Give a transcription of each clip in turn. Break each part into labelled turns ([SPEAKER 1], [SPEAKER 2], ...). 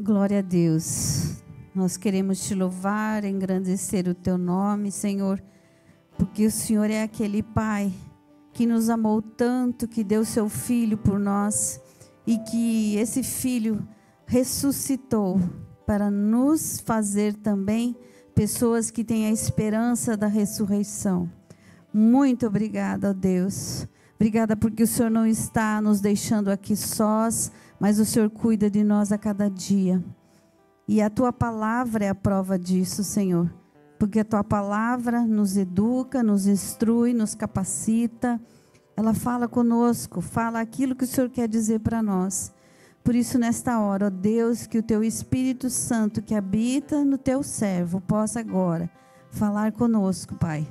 [SPEAKER 1] Glória a Deus. Nós queremos te louvar, engrandecer o teu nome, Senhor, porque o Senhor é aquele Pai que nos amou tanto, que deu seu Filho por nós e que esse Filho ressuscitou para nos fazer também pessoas que têm a esperança da ressurreição. Muito obrigada, ó Deus. Obrigada porque o Senhor não está nos deixando aqui sós, mas o Senhor cuida de nós a cada dia. E a Tua palavra é a prova disso, Senhor. Porque a Tua palavra nos educa, nos instrui, nos capacita. Ela fala conosco, fala aquilo que o Senhor quer dizer para nós. Por isso, nesta hora, ó Deus, que o Teu Espírito Santo que habita no Teu servo possa agora falar conosco, Pai.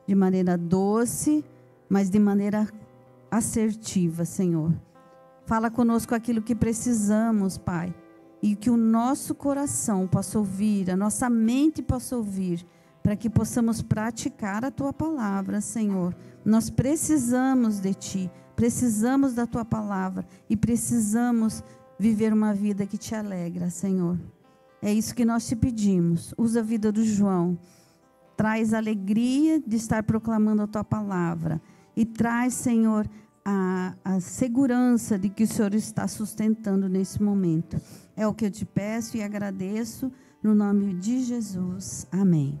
[SPEAKER 1] De maneira doce, mas de maneira assertiva, Senhor. Fala conosco aquilo que precisamos, Pai. E que o nosso coração possa ouvir, a nossa mente possa ouvir, para que possamos praticar a Tua palavra, Senhor. Nós precisamos de Ti, precisamos da Tua palavra e precisamos viver uma vida que Te alegra, Senhor. É isso que nós Te pedimos. Usa a vida do João. Traz alegria de estar proclamando a Tua palavra. E traz, Senhor, a segurança de que o Senhor está sustentando nesse momento. É o que eu te peço e agradeço no nome de Jesus. Amém.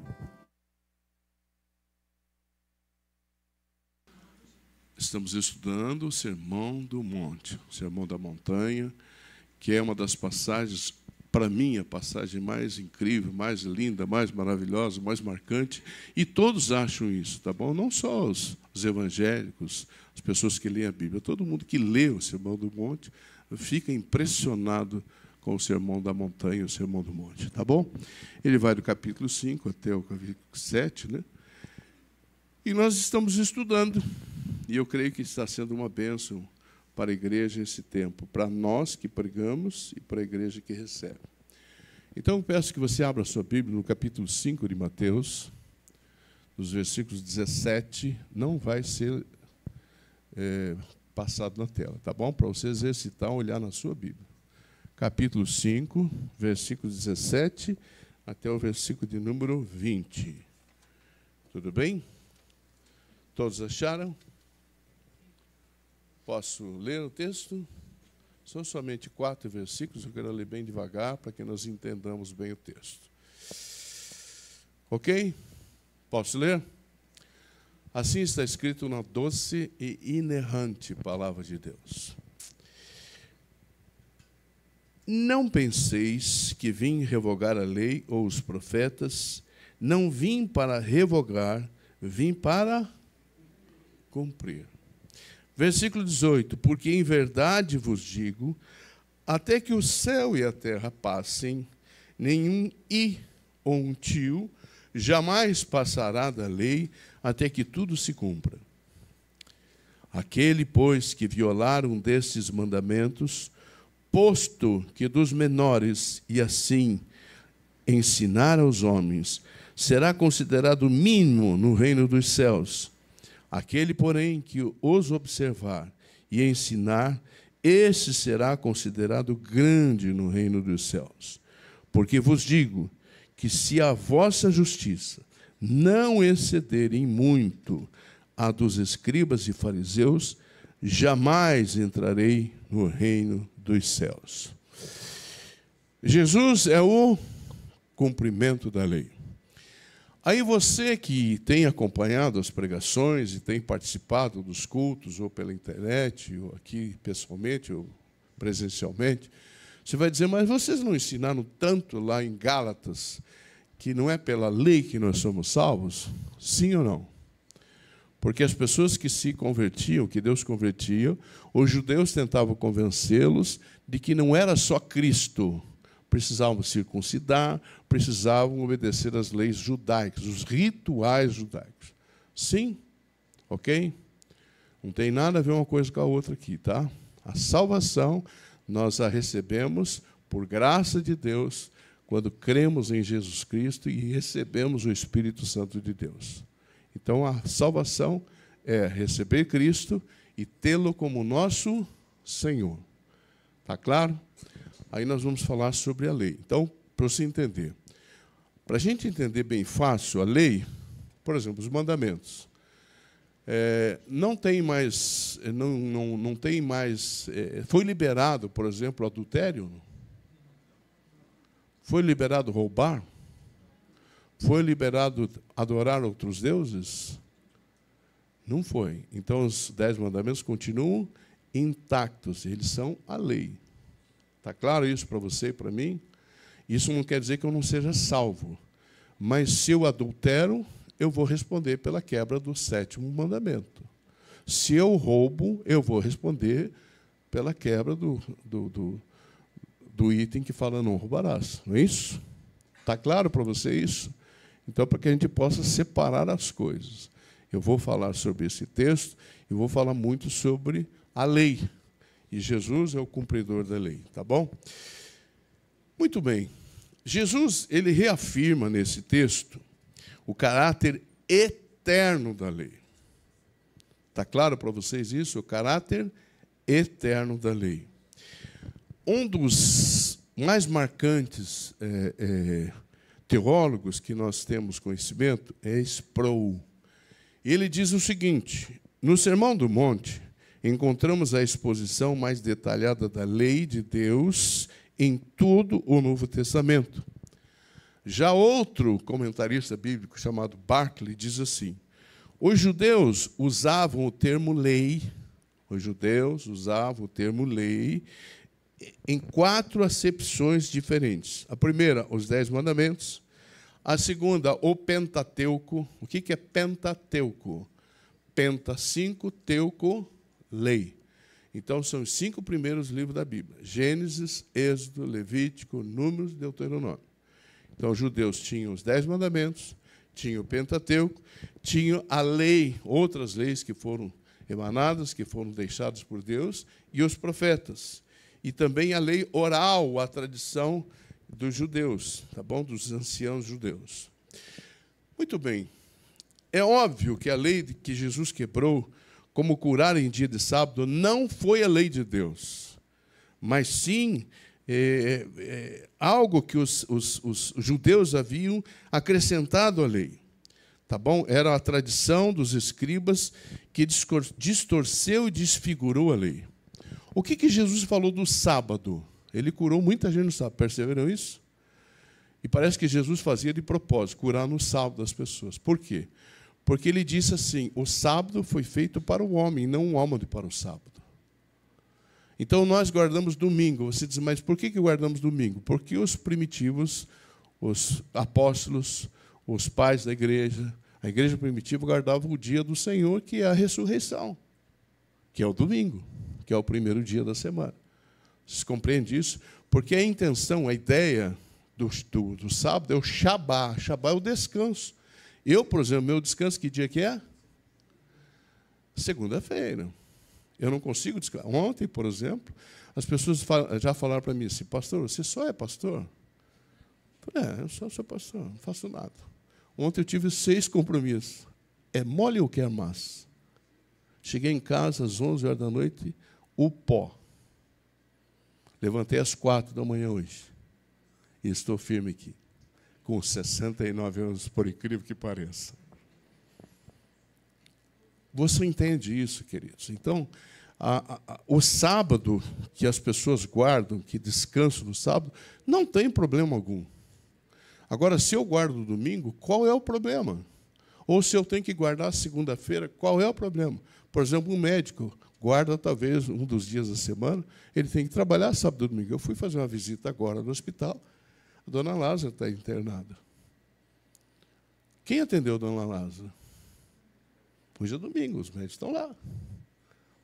[SPEAKER 2] Estamos estudando o Sermão do Monte, o Sermão da Montanha, que é uma das passagens, para mim, a passagem mais incrível, mais linda, mais maravilhosa, mais marcante, e todos acham isso, tá bom? Não só os evangélicos, as pessoas que leem a Bíblia, todo mundo que lê o Sermão do Monte fica impressionado com o Sermão da Montanha, o Sermão do Monte, tá bom? Ele vai do capítulo 5 até o capítulo 7, né? E nós estamos estudando, e eu creio que está sendo uma bênção para a igreja esse tempo, para nós que pregamos e para a igreja que recebe. Então, eu peço que você abra a sua Bíblia no capítulo 5 de Mateus, nos versículos 17, não vai ser passado na tela, tá bom? Para você exercitar, olhar na sua Bíblia. Capítulo 5, versículo 17, até o versículo de número 20. Tudo bem? Todos acharam? Posso ler o texto? São somente 4 versículos, eu quero ler bem devagar, para que nós entendamos bem o texto. Ok? Posso ler? Assim está escrito na doce e inerrante palavra de Deus. Não penseis que vim revogar a lei ou os profetas, não vim para revogar, vim para cumprir. Versículo 18, porque em verdade vos digo, até que o céu e a terra passem, nenhum i ou um tio jamais passará da lei, até que tudo se cumpra. Aquele, pois, que violar um destes mandamentos, posto que dos menores, e assim ensinar aos homens, será considerado mínimo no reino dos céus. Aquele, porém, que os observar e ensinar, esse será considerado grande no reino dos céus. Porque vos digo que se a vossa justiça não excederem muito a dos escribas e fariseus, jamais entrarei no reino dos céus. Jesus é o cumprimento da lei. Aí você que tem acompanhado as pregações e tem participado dos cultos, ou pela internet, ou aqui pessoalmente, ou presencialmente, você vai dizer, mas vocês não ensinaram tanto lá em Gálatas, que não é pela lei que nós somos salvos? Sim ou não? Porque as pessoas que se convertiam, que Deus convertia, os judeus tentavam convencê-los de que não era só Cristo. Precisavam circuncidar, precisavam obedecer às leis judaicas, os rituais judaicos. Sim, ok? Não tem nada a ver uma coisa com a outra aqui, tá? A salvação nós a recebemos por graça de Deus, quando cremos em Jesus Cristo e recebemos o Espírito Santo de Deus. Então, a salvação é receber Cristo e tê-lo como nosso Senhor. Está claro? aí nós vamos falar sobre a lei. Então, para você entender, para a gente entender bem fácil a lei, por exemplo, os mandamentos, não tem mais, foi liberado, por exemplo, o adultério? Foi liberado roubar? Foi liberado adorar outros deuses? Não foi. Então, os 10 mandamentos continuam intactos. Eles são a lei. Está claro isso para você e para mim? Isso não quer dizer que eu não seja salvo. Mas, se eu adultero, eu vou responder pela quebra do 7º mandamento. Se eu roubo, eu vou responder pela quebra do item que fala não roubarás. Não é isso? Está claro para você isso? Então, para que a gente possa separar as coisas. Eu vou falar sobre esse texto e vou falar muito sobre a lei. E Jesus é o cumpridor da lei, tá bom? Muito bem. Jesus, ele reafirma nesse texto o caráter eterno da lei. Está claro para vocês isso? O caráter eterno da lei. Um dos mais marcantes teólogos que nós temos conhecimento é Sproul. Ele diz o seguinte: no Sermão do Monte, encontramos a exposição mais detalhada da lei de Deus em todo o Novo Testamento. Já outro comentarista bíblico chamado Barclay diz assim: os judeus usavam o termo lei em 4 acepções diferentes. A primeira, os 10 mandamentos. A segunda, o Pentateuco. O que é Pentateuco? Penta, 5, teuco, lei. Então, são os 5 primeiros livros da Bíblia: Gênesis, Êxodo, Levítico, Números e Deuteronômio. Então, os judeus tinham os 10 mandamentos, tinham o Pentateuco, tinham a lei, outras leis que foram emanadas, que foram deixadas por Deus, e os profetas. E também a lei oral, a tradição dos judeus, tá bom? Dos anciãos judeus. Muito bem. É óbvio que a lei que Jesus quebrou, como curar em dia de sábado, não foi a lei de Deus, mas sim algo que os judeus haviam acrescentado à lei. Tá bom? Era a tradição dos escribas que distorceu e desfigurou a lei. O que Jesus falou do sábado? Ele curou muita gente no sábado. Perceberam isso? E parece que Jesus fazia de propósito, curar no sábado das pessoas. Por quê? Porque ele disse assim: o sábado foi feito para o homem, não o homem para o sábado. Então, nós guardamos domingo. Você diz, mas por que guardamos domingo? Porque os primitivos, os apóstolos, os pais da igreja, a igreja primitiva guardava o dia do Senhor, que é a ressurreição, que é o domingo, que é o primeiro dia da semana. Vocês compreendem isso? Porque a intenção, a ideia do sábado é o Shabá. Shabá é o descanso. Eu, por exemplo, meu descanso, que dia que é? Segunda-feira. Eu não consigo descansar. Ontem, por exemplo, as pessoas já falaram para mim assim: pastor, você só é pastor? Eu falei, eu só sou pastor, não faço nada. Ontem eu tive 6 compromissos. É mole ou quer massa? Cheguei em casa às 11 horas da noite, o pó. Levantei às 4 da manhã hoje. E estou firme aqui, com 69 anos, por incrível que pareça. Você entende isso, queridos? Então, o sábado que as pessoas guardam, que descansam no sábado, não tem problema algum. Agora, se eu guardo no domingo, qual é o problema? Ou se eu tenho que guardar segunda-feira, qual é o problema? Por exemplo, um médico guarda talvez um dos dias da semana, ele tem que trabalhar sábado e domingo. Eu fui fazer uma visita agora no hospital, a dona Lázara está internada. Quem atendeu a dona Lázara? Hoje é domingo, os médicos estão lá.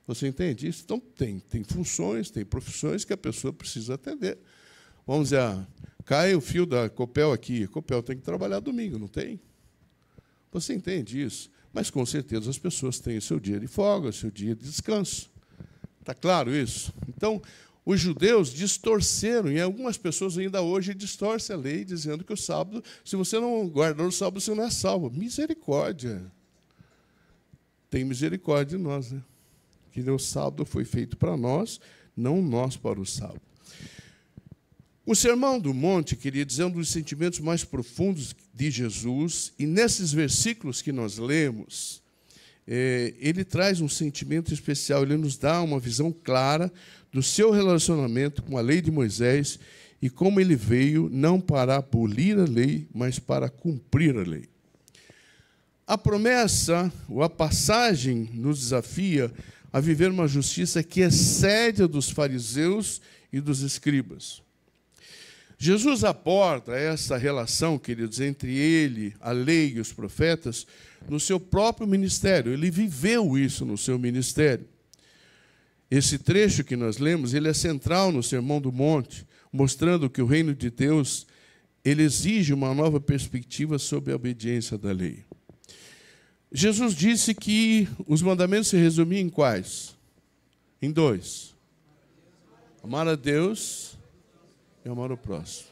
[SPEAKER 2] Você entende isso? Então, tem funções, tem profissões que a pessoa precisa atender. Vamos dizer, cai o fio da Copel aqui. A Copel tem que trabalhar domingo, não tem? Você entende isso? Mas, com certeza, as pessoas têm o seu dia de folga, o seu dia de descanso. Está claro isso? Então, os judeus distorceram, e algumas pessoas ainda hoje distorcem a lei, dizendo que o sábado, se você não guardar o sábado, você não é salvo. Misericórdia! Tem misericórdia de nós, né? Que o sábado foi feito para nós, não nós para o sábado. O Sermão do Monte, queridos, é um dos sentimentos mais profundos de Jesus, e nesses versículos que nós lemos, ele traz um sentimento especial, ele nos dá uma visão clara do seu relacionamento com a lei de Moisés e como ele veio não para abolir a lei, mas para cumprir a lei. A promessa, ou a passagem, nos desafia a viver uma justiça que excede a dos fariseus e dos escribas. Jesus aborda essa relação, queridos, entre ele, a lei e os profetas, no seu próprio ministério. Ele viveu isso no seu ministério. Esse trecho que nós lemos, ele é central no Sermão do Monte, mostrando que o reino de Deus, ele exige uma nova perspectiva sobre a obediência da lei. Jesus disse que os mandamentos se resumiam em quais? Em 2. Amar a Deus e amar o próximo.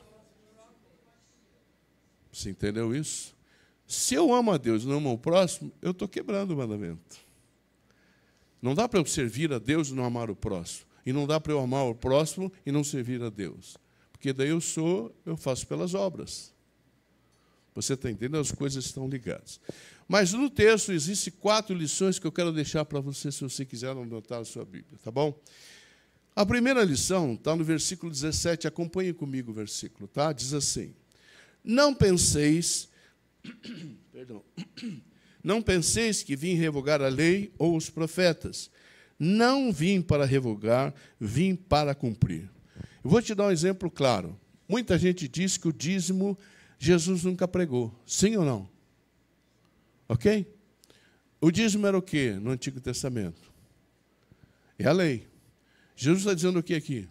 [SPEAKER 2] Você entendeu isso? Se eu amo a Deus e não amo o próximo, eu estou quebrando o mandamento. Não dá para eu servir a Deus e não amar o próximo. E não dá para eu amar o próximo e não servir a Deus. Porque daí eu faço pelas obras. Você está entendendo? As coisas estão ligadas. Mas no texto existem 4 lições que eu quero deixar para você, se você quiser anotar a sua Bíblia, tá bom? A primeira lição está no versículo 17, acompanhe comigo o versículo, tá? Diz assim: não penseis que vim revogar a lei ou os profetas. Não vim para revogar, vim para cumprir. Eu vou te dar um exemplo claro. Muita gente diz que o dízimo Jesus nunca pregou. Sim ou não? Ok? O dízimo era o quê no Antigo Testamento? É a lei. Jesus está dizendo o que aqui?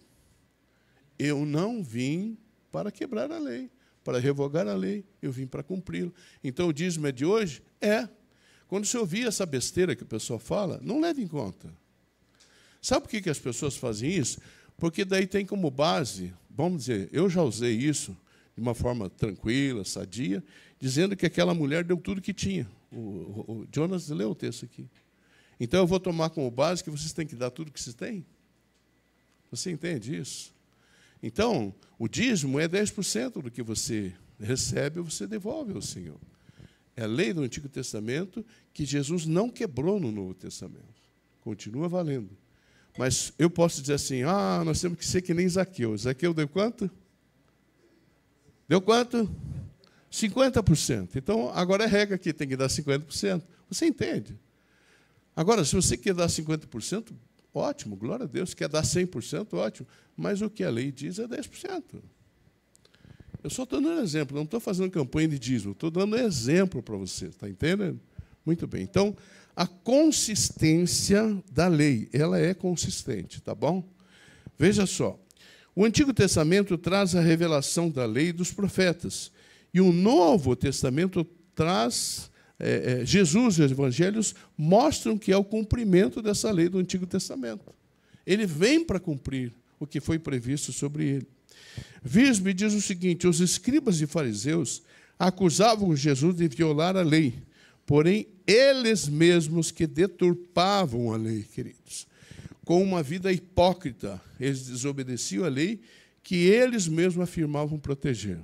[SPEAKER 2] Eu não vim para quebrar a lei, para revogar a lei, eu vim para cumpri-lo. Então o dízimo é de hoje? É. Quando você ouvir essa besteira que o pessoal fala, não leve em conta. Sabe por que as pessoas fazem isso? Porque daí tem como base, vamos dizer, eu já usei isso de uma forma tranquila, sadia, dizendo que aquela mulher deu tudo que tinha. O Jonas leu o texto aqui. Então eu vou tomar como base que vocês têm que dar tudo que vocês têm? Você entende isso? Então, o dízimo é 10% do que você recebe, você devolve ao Senhor. É a lei do Antigo Testamento que Jesus não quebrou no Novo Testamento. Continua valendo. Mas eu posso dizer assim, nós temos que ser que nem Zaqueu. Zaqueu deu quanto? Deu quanto? 50%. Então, agora é regra aqui, tem que dar 50%. Você entende? Agora, se você quer dar 50%, ótimo, glória a Deus. Quer dar 100%, ótimo. Mas o que a lei diz é 10%. Eu só estou dando exemplo, não estou fazendo campanha de dízimo, estou dando exemplo para você, está entendendo? Muito bem. Então, a consistência da lei, ela é consistente, tá bom? Veja só, o Antigo Testamento traz a revelação da lei e dos profetas, e o Novo Testamento traz, Jesus e os Evangelhos mostram que é o cumprimento dessa lei do Antigo Testamento. Ele vem para cumprir o que foi previsto sobre ele. Wiersbe diz o seguinte: os escribas e fariseus acusavam Jesus de violar a lei, porém, eles mesmos que deturpavam a lei, queridos, com uma vida hipócrita, eles desobedeciam a lei que eles mesmos afirmavam proteger.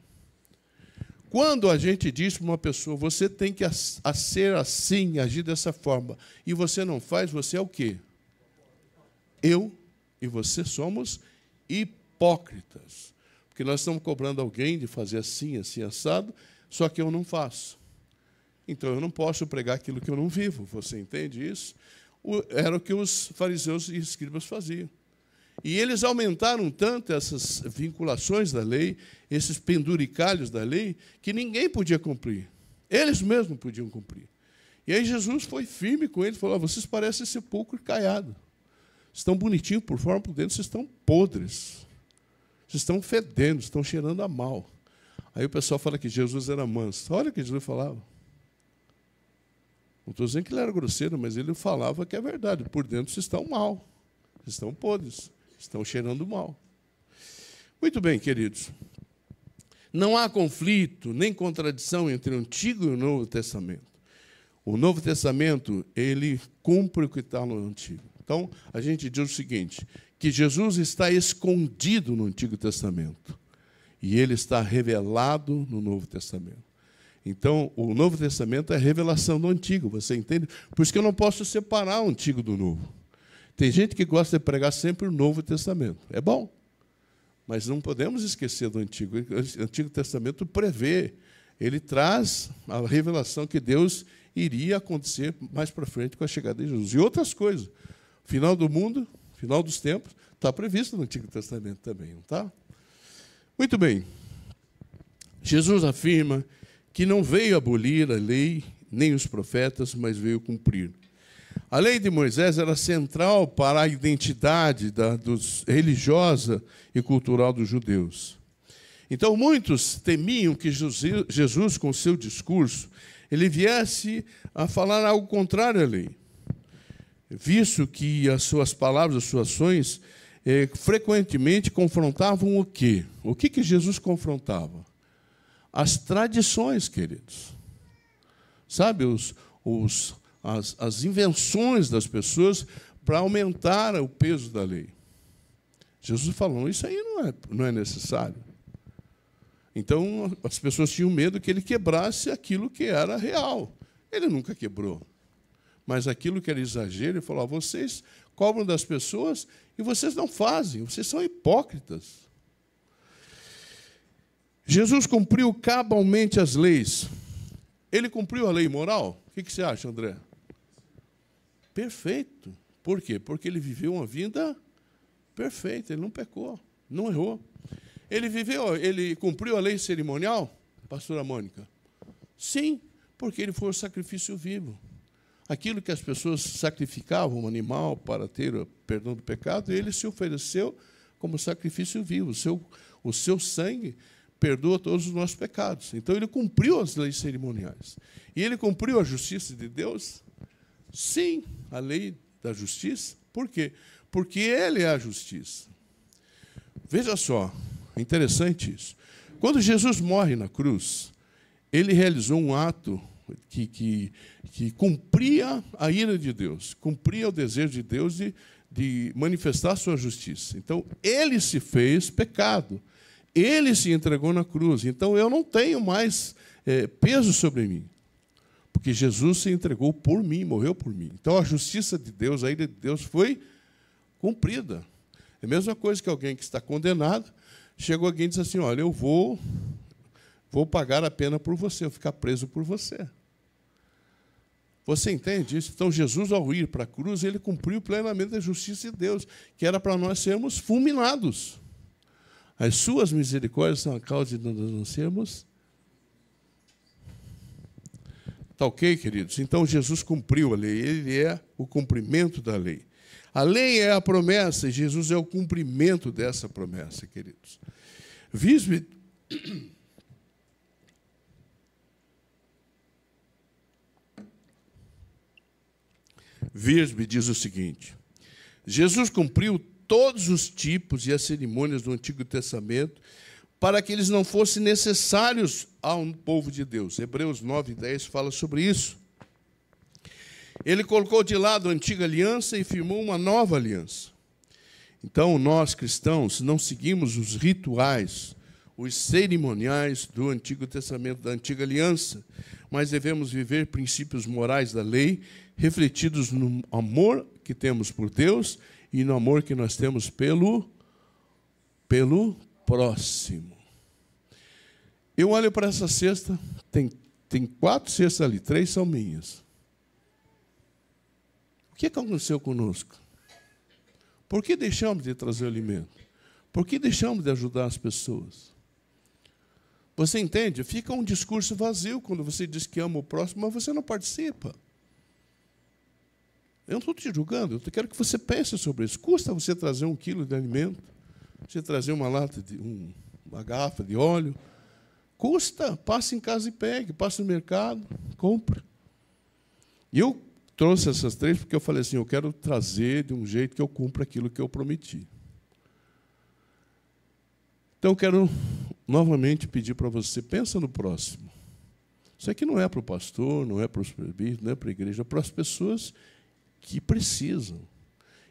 [SPEAKER 2] Quando a gente diz para uma pessoa, você tem que ser assim, agir dessa forma, e você não faz, você é o quê? Eu e você somos hipócritas. Porque nós estamos cobrando alguém de fazer assim, assim, assado, só que eu não faço. Então, eu não posso pregar aquilo que eu não vivo. Você entende isso? Era o que os fariseus e escribas faziam. E eles aumentaram tanto essas vinculações da lei, esses penduricalhos da lei, que ninguém podia cumprir. Eles mesmos podiam cumprir. E aí Jesus foi firme com eles, falou: vocês parecem sepulcro caiado. Estão bonitinhos por fora, por dentro vocês estão podres. Vocês estão fedendo, estão cheirando a mal. Aí o pessoal fala que Jesus era manso. Olha o que Jesus falava. Não estou dizendo que ele era grosseiro, mas ele falava que é verdade. Por dentro vocês estão mal. Vocês estão podres. Estão cheirando mal. Muito bem, queridos. Não há conflito nem contradição entre o Antigo e o Novo Testamento. O Novo Testamento, ele cumpre o que está no Antigo. Então, a gente diz o seguinte, que Jesus está escondido no Antigo Testamento. e ele está revelado no Novo Testamento. Então, o Novo Testamento é a revelação do Antigo, você entende? Por isso que eu não posso separar o Antigo do Novo. Tem gente que gosta de pregar sempre o Novo Testamento. É bom, mas não podemos esquecer do Antigo. O Antigo Testamento prevê, ele traz a revelação que Deus iria acontecer mais para frente com a chegada de Jesus. E outras coisas. O final do mundo, final dos tempos, está previsto no Antigo Testamento também, não está? Muito bem. Jesus afirma que não veio abolir a lei nem os profetas, mas veio cumprir. A lei de Moisés era central para a identidade religiosa e cultural dos judeus. Então, muitos temiam que Jesus, com seu discurso, ele viesse a falar algo contrário à lei, visto que as suas palavras, as suas ações, frequentemente confrontavam o quê? O que Jesus confrontava? As tradições, queridos. Sabe, as invenções das pessoas para aumentar o peso da lei. Jesus falou, isso aí não é necessário. Então, as pessoas tinham medo que ele quebrasse aquilo que era real. Ele nunca quebrou. Mas aquilo que era exagero, ele falou, vocês cobram das pessoas e vocês não fazem, vocês são hipócritas. Jesus cumpriu cabalmente as leis. Ele cumpriu a lei moral? O que você acha, André? Perfeito. Por quê? Porque ele viveu uma vida perfeita, ele não pecou, não errou. Ele cumpriu a lei cerimonial, pastora Mônica? Sim, porque ele foi o sacrifício vivo. Aquilo que as pessoas sacrificavam, um animal, para ter o perdão do pecado, ele se ofereceu como sacrifício vivo. O seu sangue perdoa todos os nossos pecados. Então, ele cumpriu as leis cerimoniais. E ele cumpriu a justiça de Deus? Sim, a lei da justiça. Por quê? Porque ele é a justiça. Veja só, é interessante isso. Quando Jesus morre na cruz, ele realizou um ato que cumpria a ira de Deus, cumpria o desejo de Deus de manifestar a sua justiça. Então, ele se fez pecado. Ele se entregou na cruz. Então, eu não tenho mais peso sobre mim. Porque Jesus se entregou por mim, morreu por mim. Então, a justiça de Deus, a ira de Deus foi cumprida. É a mesma coisa que alguém que está condenado, chegou alguém e diz assim, olha, eu vou pagar a pena por você, eu vou ficar preso por você. Você entende isso? Então, Jesus, ao ir para a cruz, ele cumpriu plenamente a justiça de Deus, que era para nós sermos fulminados. As suas misericórdias são a causa de nós não sermos. Está ok, queridos? Então, Jesus cumpriu a lei, ele é o cumprimento da lei. A lei é a promessa, e Jesus é o cumprimento dessa promessa, queridos. Wiersbe diz o seguinte, Jesus cumpriu todos os tipos e as cerimônias do Antigo Testamento para que eles não fossem necessários ao povo de Deus. Hebreus 9:10 fala sobre isso. Ele colocou de lado a antiga aliança e firmou uma nova aliança. Então, nós, cristãos, não seguimos os rituais, os cerimoniais do Antigo Testamento, da antiga aliança, mas devemos viver princípios morais da lei, refletidos no amor que temos por Deus e no amor que nós temos pelo próximo. Eu olho para essa cesta, tem 4 cestas ali, 3 são minhas. O que aconteceu conosco? Por que deixamos de trazer o alimento? Por que deixamos de ajudar as pessoas? Você entende? Fica um discurso vazio quando você diz que ama o próximo, mas você não participa. Eu não estou te julgando, eu quero que você pense sobre isso. Custa você trazer 1 quilo de alimento? Você trazer uma uma garrafa de óleo? Custa, passe em casa e pegue, passe no mercado, compre. E eu trouxe essas 3 porque eu falei assim, eu quero trazer de um jeito que eu cumpra aquilo que eu prometi. Então, eu quero novamente pedir para você, pensa no próximo. Isso aqui não é para o pastor, não é para os presbíteros, não é para a igreja, é para as pessoas que precisam.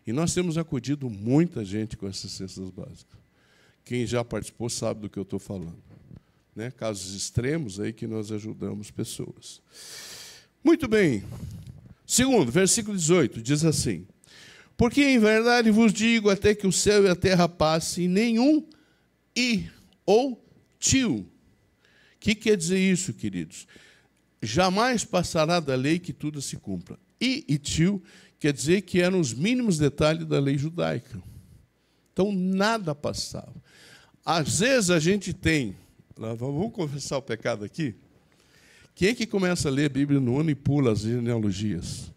[SPEAKER 2] E nós temos acudido muita gente com essas cestas básicas. Quem já participou sabe do que eu estou falando. Né? Casos extremos aí que nós ajudamos pessoas. Muito bem. Segundo, versículo 18, diz assim: porque em verdade vos digo, até que o céu e a terra passem, nenhum i ou tio. O que quer dizer isso, queridos? Jamais passará da lei que tudo se cumpra. E tio quer dizer que eram os mínimos detalhes da lei judaica. Então, nada passava. Às vezes a gente tem... Vamos confessar o pecado aqui? Quem é que começa a ler a Bíblia no ano e pula as genealogias?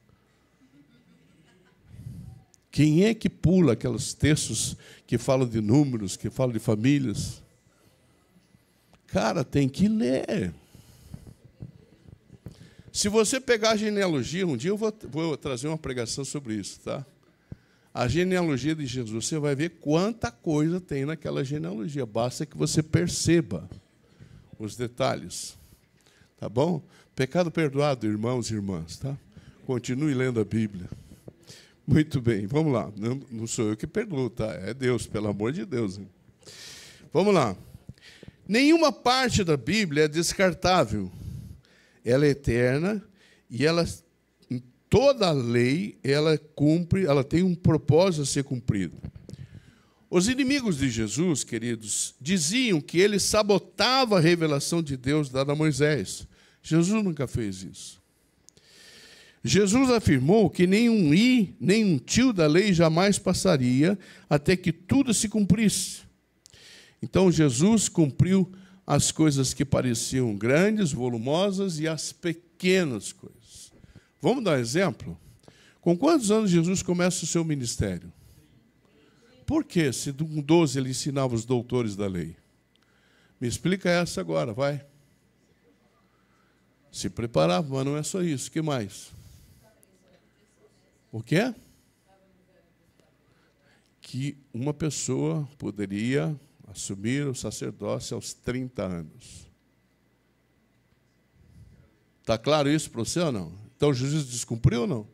[SPEAKER 2] Quem é que pula aqueles textos que falam de números, que falam de famílias? Cara, tem que ler. Se você pegar a genealogia, um dia eu vou trazer uma pregação sobre isso, tá? A genealogia de Jesus, você vai ver quanta coisa tem naquela genealogia. Basta que você perceba os detalhes. Tá bom? Pecado perdoado, irmãos e irmãs, tá? Continue lendo a Bíblia. Muito bem, vamos lá. Não sou eu que perdoo, tá? É Deus, pelo amor de Deus. Hein? Vamos lá. Nenhuma parte da Bíblia é descartável. Ela é eterna e ela, em toda a lei, ela cumpre, ela tem um propósito a ser cumprido. Os inimigos de Jesus, queridos, diziam que ele sabotava a revelação de Deus dada a Moisés. Jesus nunca fez isso. Jesus afirmou que nenhum i, nem um tio da lei jamais passaria até que tudo se cumprisse. Então, Jesus cumpriu as coisas que pareciam grandes, volumosas e as pequenas coisas. Vamos dar um exemplo? Com quantos anos Jesus começa o seu ministério? Por quê? Se com 12 ele ensinava os doutores da lei. Me explica essa agora, vai. Se preparava, mas não é só isso. O que mais? O quê? Que uma pessoa poderia assumir o sacerdócio aos 30 anos. Está claro isso para você ou não? Então Jesus descumpriu ou não?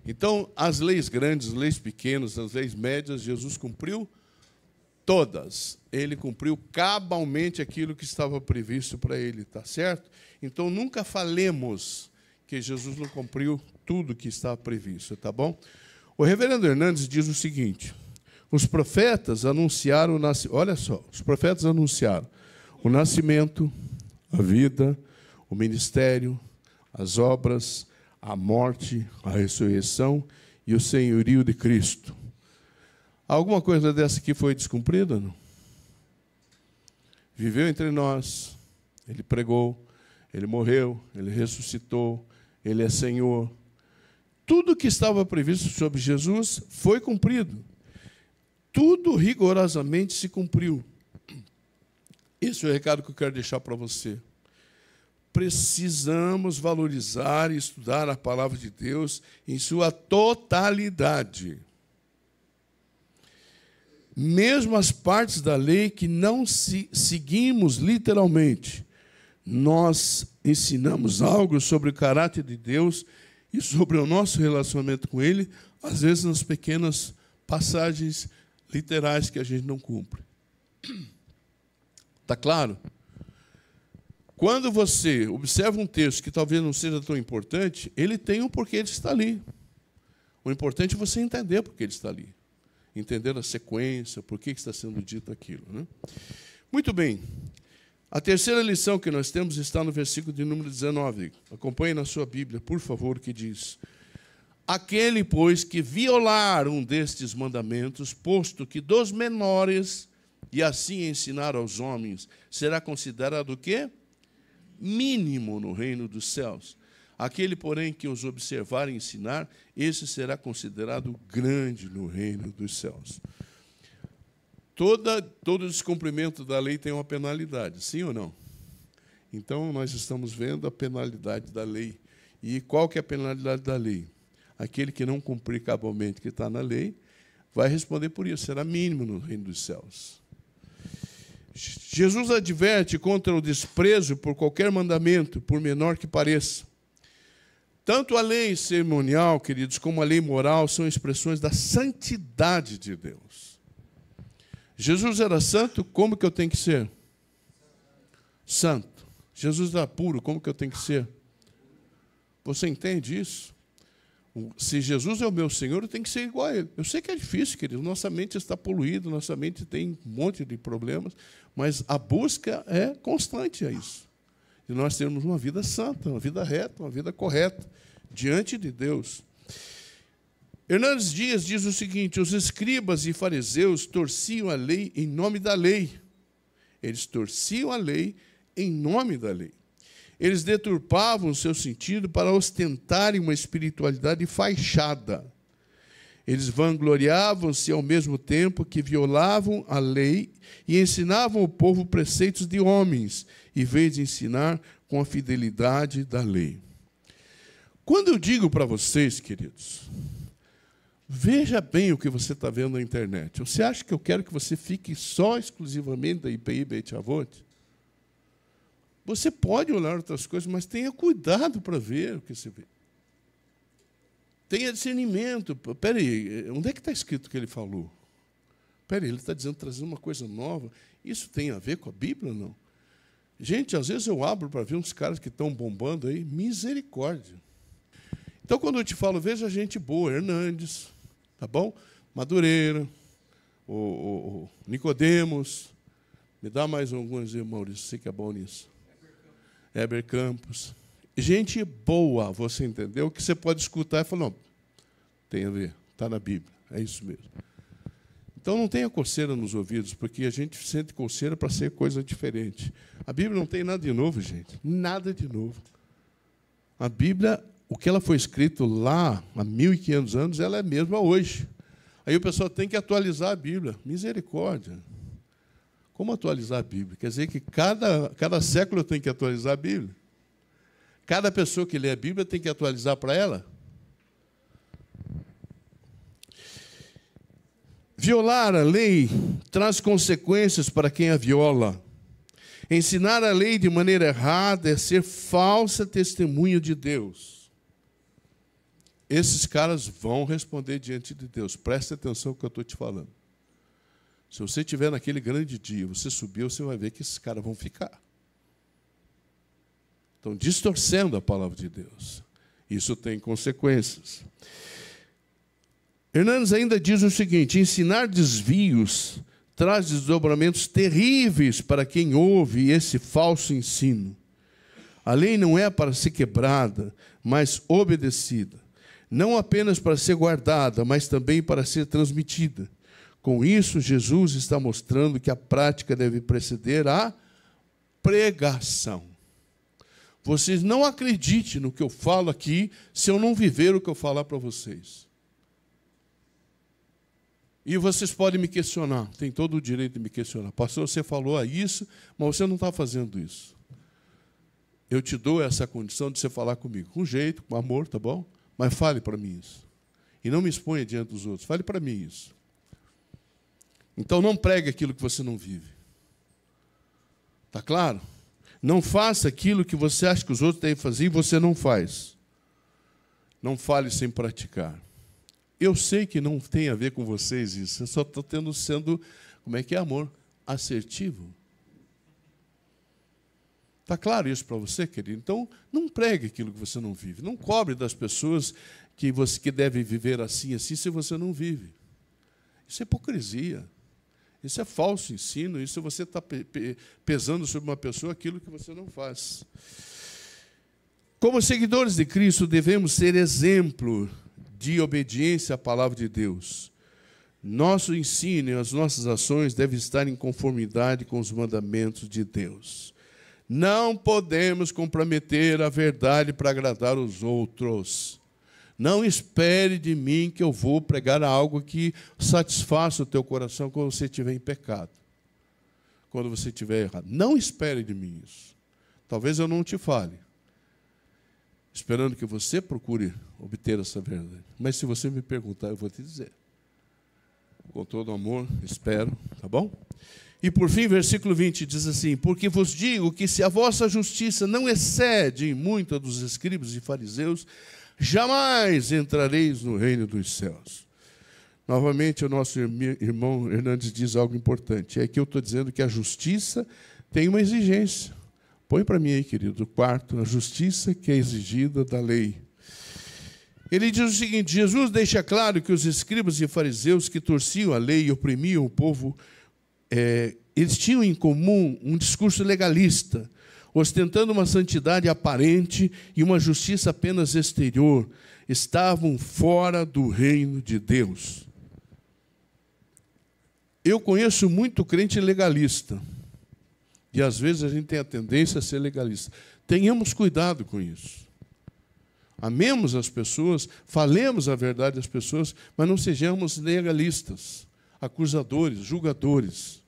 [SPEAKER 2] Então, as leis grandes, as leis pequenas, as leis médias, Jesus cumpriu todas. Ele cumpriu cabalmente aquilo que estava previsto para ele, tá certo? Então, nunca falemos que Jesus não cumpriu tudo que estava previsto, tá bom? O reverendo Hernandes diz o seguinte: os profetas anunciaram, olha só, os profetas anunciaram o nascimento, a vida, o ministério, as obras, a morte, a ressurreição e o senhorio de Cristo. Alguma coisa dessa aqui foi descumprida? Não? Viveu entre nós, ele pregou, ele morreu, ele ressuscitou, ele é Senhor. Tudo que estava previsto sobre Jesus foi cumprido. Tudo rigorosamente se cumpriu. Esse é o recado que eu quero deixar para você. Precisamos valorizar e estudar a palavra de Deus em sua totalidade. Mesmo as partes da lei que não seguimos literalmente, nós ensinamos algo sobre o caráter de Deus e sobre o nosso relacionamento com Ele, às vezes nas pequenas passagens literais que a gente não cumpre. Está claro? Quando você observa um texto que talvez não seja tão importante, ele tem um porquê de estar ali. O importante é você entender por que ele está ali. Entender a sequência, por que está sendo dito aquilo. Né? Muito bem. A terceira lição que nós temos está no versículo de número 19. Acompanhe na sua Bíblia, por favor, que diz: aquele, pois, que violar um destes mandamentos, posto que dos menores, e assim ensinar aos homens, será considerado o quê? Mínimo no reino dos céus. Aquele, porém, que os observar e ensinar, esse será considerado grande no reino dos céus. Todo descumprimento da lei tem uma penalidade, sim ou não? Então, nós estamos vendo a penalidade da lei. E qual que é a penalidade da lei? Aquele que não cumprir cabalmente o que está na lei, vai responder por isso, será mínimo no reino dos céus. Jesus adverte contra o desprezo por qualquer mandamento, por menor que pareça. Tanto a lei cerimonial, queridos, como a lei moral são expressões da santidade de Deus. Jesus era santo, como que eu tenho que ser? Santo. Jesus era puro, como que eu tenho que ser? Você entende isso? Se Jesus é o meu Senhor, eu tenho que ser igual a Ele. Eu sei que é difícil, querido. Nossa mente está poluída, nossa mente tem um monte de problemas, mas a busca é constante a isso. E nós temos uma vida santa, uma vida reta, uma vida correta, diante de Deus. Hernandes Dias diz o seguinte: os escribas e fariseus torciam a lei em nome da lei. Eles torciam a lei em nome da lei. Eles deturpavam o seu sentido para ostentarem uma espiritualidade fachada. Eles vangloriavam-se ao mesmo tempo que violavam a lei e ensinavam ao povo preceitos de homens, em vez de ensinar com a fidelidade da lei. Quando eu digo para vocês, queridos, veja bem o que você está vendo na internet. Você acha que eu quero que você fique só exclusivamente da IPI Beit Avot? Você pode olhar outras coisas, mas tenha cuidado para ver o que você vê. Tenha discernimento. Espera aí, onde é que está escrito o que ele falou? Espera aí, ele está dizendo, trazendo uma coisa nova. Isso tem a ver com a Bíblia ou não? Gente, às vezes eu abro para ver uns caras que estão bombando aí, misericórdia. Então, quando eu te falo, veja gente boa, Hernandes, tá bom? Madureira, o Nicodemos, me dá mais alguns aí, Maurício, você que é bom nisso. Heber Campos. Gente boa, você entendeu? Que você pode escutar e falar, não, tem a ver, está na Bíblia, é isso mesmo. Então não tenha coceira nos ouvidos, porque a gente sente coceira para ser coisa diferente. A Bíblia não tem nada de novo, gente, nada de novo. A Bíblia, o que ela foi escrito lá há 1.500 anos, ela é a mesma hoje. Aí o pessoal tem que atualizar a Bíblia. Misericórdia. Como atualizar a Bíblia? Quer dizer que cada século eu tenho que atualizar a Bíblia? Cada pessoa que lê a Bíblia tem que atualizar para ela? Violar a lei traz consequências para quem a viola. Ensinar a lei de maneira errada é ser falsa testemunha de Deus. Esses caras vão responder diante de Deus. Preste atenção no que eu estou te falando. Se você estiver naquele grande dia, você subiu, você vai ver que esses caras vão ficar. Estão distorcendo a palavra de Deus. Isso tem consequências. Hernandes ainda diz o seguinte: ensinar desvios traz desdobramentos terríveis para quem ouve esse falso ensino. A lei não é para ser quebrada, mas obedecida. Não apenas para ser guardada, mas também para ser transmitida. Com isso, Jesus está mostrando que a prática deve preceder a pregação. Vocês não acreditem no que eu falo aqui se eu não viver o que eu falar para vocês. E vocês podem me questionar, tem todo o direito de me questionar. Pastor, você falou isso, mas você não está fazendo isso. Eu te dou essa condição de você falar comigo, com jeito, com amor, tá bom? Mas fale para mim isso. E não me exponha diante dos outros, fale para mim isso. Então não pregue aquilo que você não vive. Está claro? Não faça aquilo que você acha que os outros devem fazer e você não faz. Não fale sem praticar. Eu sei que não tem a ver com vocês isso. Eu só estou sendo, como é que é, amor? Assertivo. Está claro isso para você, querido? Então, não pregue aquilo que você não vive. Não cobre das pessoas que devem viver assim, se você não vive. Isso é hipocrisia. Isso é falso ensino. Isso você está pesando sobre uma pessoa aquilo que você não faz. Como seguidores de Cristo, devemos ser exemplo de obediência à palavra de Deus. Nosso ensino e as nossas ações devem estar em conformidade com os mandamentos de Deus. Não podemos comprometer a verdade para agradar os outros. Não espere de mim que eu vou pregar algo que satisfaça o teu coração quando você estiver em pecado. Quando você estiver errado. Não espere de mim isso. Talvez eu não te fale, esperando que você procure obter essa verdade. Mas se você me perguntar, eu vou te dizer. Com todo amor, espero, tá bom? E por fim, versículo 20 diz assim: porque vos digo que se a vossa justiça não excede em muito a dos escribas e fariseus, jamais entrareis no reino dos céus. Novamente, o nosso irmão Hernandes diz algo importante. É que eu estou dizendo que a justiça tem uma exigência. Põe para mim aí, querido, o quarto, a justiça que é exigida da lei. Ele diz o seguinte: Jesus deixa claro que os escribas e fariseus que torciam a lei e oprimiam o povo, eles tinham em comum um discurso legalista, ostentando uma santidade aparente e uma justiça apenas exterior. Estavam fora do reino de Deus. Eu conheço muito crente legalista. E às vezes a gente tem a tendência a ser legalista. Tenhamos cuidado com isso. Amemos as pessoas, falemos a verdade às pessoas, mas não sejamos legalistas, acusadores, julgadores.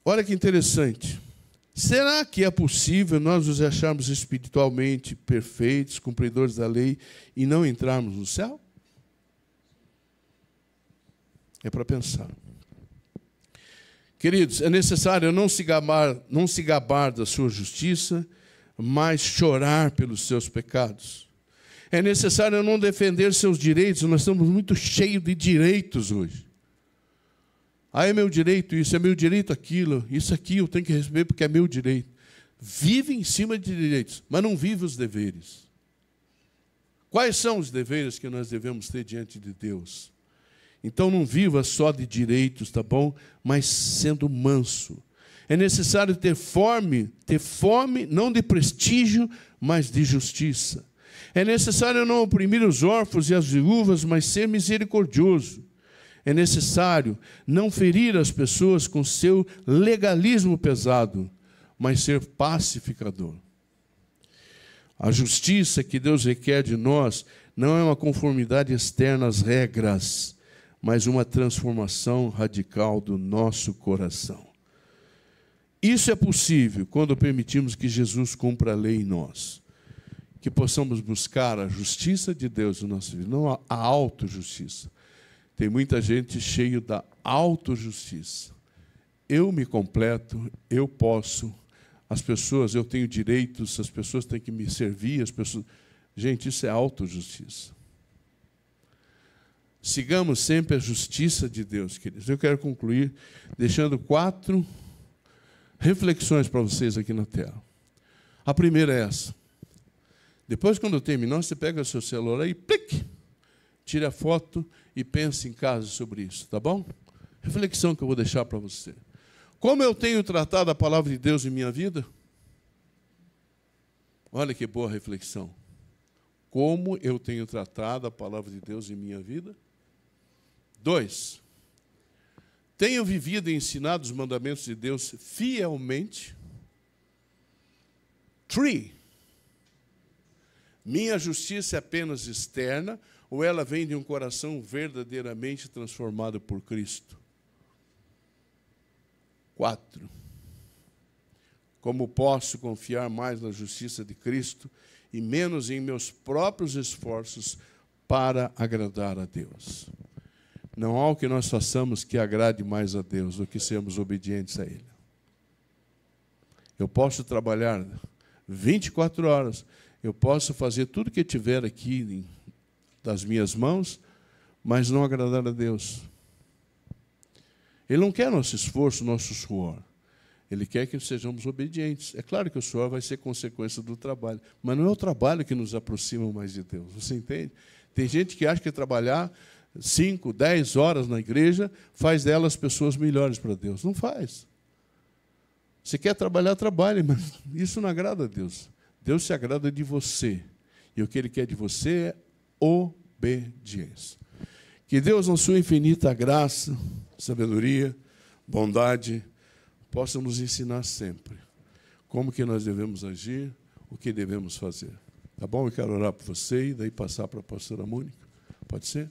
[SPEAKER 2] Olha que interessante. Será que é possível nós nos acharmos espiritualmente perfeitos, cumpridores da lei, e não entrarmos no céu? É para pensar. Queridos, é necessário não se gabar da sua justiça, mas chorar pelos seus pecados. É necessário não defender seus direitos. Nós estamos muito cheios de direitos hoje. Ah, é meu direito isso, é meu direito aquilo, isso aqui eu tenho que receber porque é meu direito. Vive em cima de direitos, mas não vive os deveres. Quais são os deveres que nós devemos ter diante de Deus? Então não viva só de direitos, tá bom? Mas sendo manso. É necessário ter fome não de prestígio, mas de justiça. É necessário não oprimir os órfãos e as viúvas, mas ser misericordioso. É necessário não ferir as pessoas com seu legalismo pesado, mas ser pacificador. A justiça que Deus requer de nós não é uma conformidade externa às regras, mas uma transformação radical do nosso coração. Isso é possível quando permitimos que Jesus cumpra a lei em nós. Que possamos buscar a justiça de Deus na nossa vida, não a autojustiça. Tem muita gente cheia da autojustiça. Eu me completo, eu posso, as pessoas, eu tenho direitos, as pessoas têm que me servir, as pessoas... Gente, isso é autojustiça. Sigamos sempre a justiça de Deus, queridos. Eu quero concluir deixando 4 reflexões para vocês aqui na tela. A primeira é essa. Depois, quando eu terminar, você pega o seu celular e plique, tira a foto e pense em casa sobre isso, tá bom? Reflexão que eu vou deixar para você. Como eu tenho tratado a palavra de Deus em minha vida? Olha que boa reflexão. Como eu tenho tratado a palavra de Deus em minha vida? 2. Tenho vivido e ensinado os mandamentos de Deus fielmente? 3. Minha justiça é apenas externa ou ela vem de um coração verdadeiramente transformado por Cristo? 4. Como posso confiar mais na justiça de Cristo e menos em meus próprios esforços para agradar a Deus? Não há o que nós façamos que agrade mais a Deus do que sermos obedientes a Ele. Eu posso trabalhar 24 horas, eu posso fazer tudo que tiver aqui das minhas mãos, mas não agradar a Deus. Ele não quer nosso esforço, nosso suor. Ele quer que sejamos obedientes. É claro que o suor vai ser consequência do trabalho, mas não é o trabalho que nos aproxima mais de Deus. Você entende? Tem gente que acha que trabalhar 5, 10 horas na igreja faz delas pessoas melhores para Deus. Não faz. Você quer trabalhar, trabalhe, mas isso não agrada a Deus. Deus se agrada de você. E o que Ele quer de você é obediência. Que Deus, na sua infinita graça, sabedoria, bondade, possa nos ensinar sempre como que nós devemos agir, o que devemos fazer. Tá bom? Eu quero orar por você e daí passar para a pastora Mônica. Pode ser?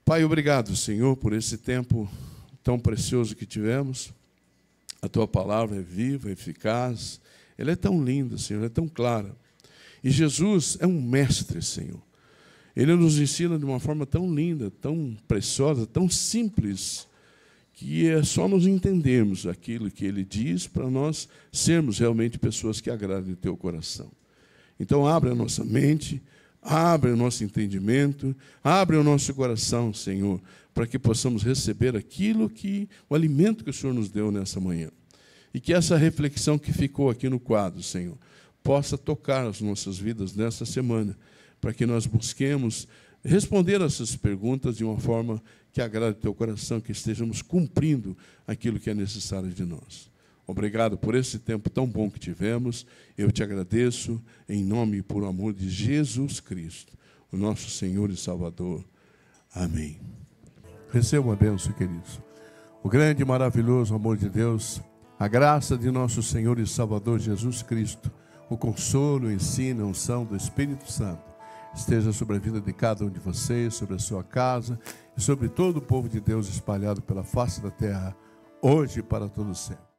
[SPEAKER 2] Pai, obrigado, Senhor, por esse tempo tão precioso que tivemos. A Tua palavra é viva, é eficaz. Ela é tão linda, Senhor, ela é tão clara. E Jesus é um mestre, Senhor. Ele nos ensina de uma forma tão linda, tão preciosa, tão simples, que é só nos entendermos aquilo que Ele diz para nós sermos realmente pessoas que agradem o Teu coração. Então, abre a nossa mente, Abre o nosso entendimento, abre o nosso coração, Senhor, para que possamos receber o alimento que o Senhor nos deu nessa manhã. E que essa reflexão que ficou aqui no quadro, Senhor, possa tocar as nossas vidas nessa semana, para que nós busquemos responder essas perguntas de uma forma que agrade o teu coração, que estejamos cumprindo aquilo que é necessário de nós. Obrigado por esse tempo tão bom que tivemos. Eu te agradeço em nome e por amor de Jesus Cristo, o nosso Senhor e Salvador. Amém. Receba a bênção, queridos. O grande e maravilhoso amor de Deus, a graça de nosso Senhor e Salvador Jesus Cristo, o consolo, o ensino, a unção do Espírito Santo, esteja sobre a vida de cada um de vocês, sobre a sua casa e sobre todo o povo de Deus espalhado pela face da terra, hoje e para todo sempre.